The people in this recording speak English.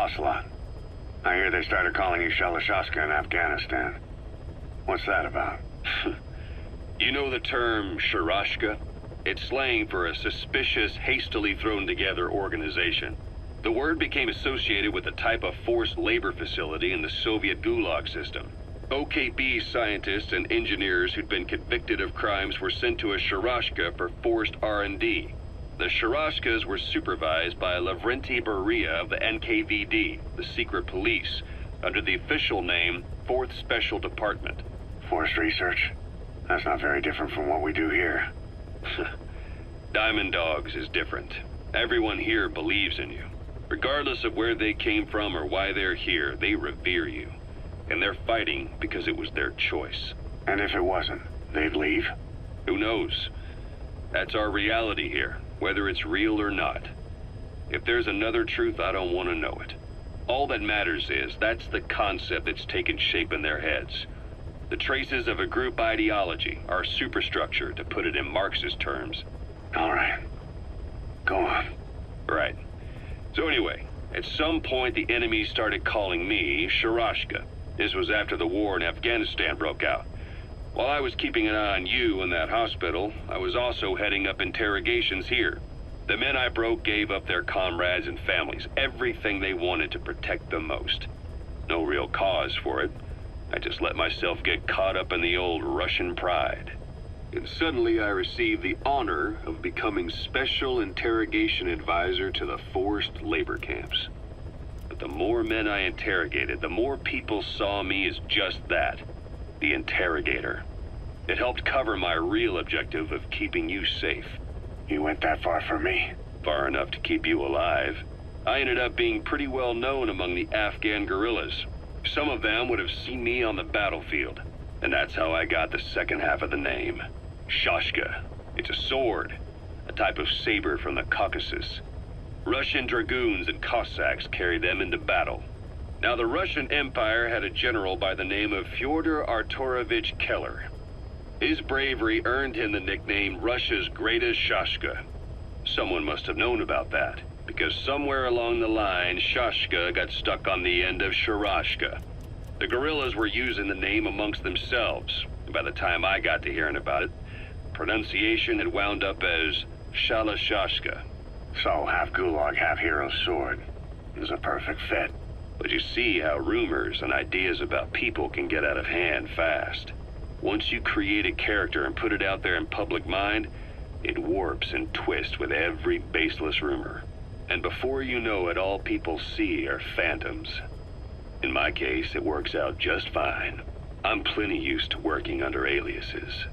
Ocelot. I hear they started calling you Shalashaska in Afghanistan. What's that about? You know the term Sharashka? It's slang for a suspicious, hastily thrown together organization. The word became associated with a type of forced labor facility in the Soviet Gulag system. OKB scientists and engineers who'd been convicted of crimes were sent to a Sharashka for forced R&D. The Sharashkas were supervised by Lavrenti Beria of the NKVD, the secret police, under the official name 4th Special Department. Forced research? That's not very different from what we do here. Diamond Dogs is different. Everyone here believes in you. Regardless of where they came from or why they're here, they revere you. And they're fighting because it was their choice. And if it wasn't, they'd leave? Who knows? That's our reality here, whether it's real or not. If there's another truth, I don't want to know it. All that matters is that's the concept that's taken shape in their heads. The traces of a group ideology, our superstructure, to put it in Marxist terms. All right. Go on. Right. So anyway, at some point the enemy started calling me Sharashka. This was after the war in Afghanistan broke out. While I was keeping an eye on you in that hospital, I was also heading up interrogations here. The men I broke gave up their comrades and families, everything they wanted to protect them most. No real cause for it. I just let myself get caught up in the old Russian pride. And suddenly I received the honor of becoming Special Interrogation Advisor to the forced labor camps. But the more men I interrogated, the more people saw me as just that, the interrogator. It helped cover my real objective of keeping you safe. You went that far for me? Far enough to keep you alive. I ended up being pretty well known among the Afghan guerrillas. Some of them would have seen me on the battlefield, and that's how I got the second half of the name. Shashka. It's a sword, a type of saber from the Caucasus. Russian dragoons and Cossacks carried them into battle. Now, the Russian Empire had a general by the name of Fyodor Arturovich Keller. His bravery earned him the nickname Russia's Greatest Shashka. Someone must have known about that, because somewhere along the line, Shashka got stuck on the end of Sharashka. The guerrillas were using the name amongst themselves, and by the time I got to hearing about it, pronunciation had wound up as Shalashashka. So, half Gulag, half Hero Sword. It was a perfect fit. But you see how rumors and ideas about people can get out of hand fast. Once you create a character and put it out there in public mind, it warps and twists with every baseless rumor. And before you know it, all people see are phantoms. In my case, it works out just fine. I'm plenty used to working under aliases.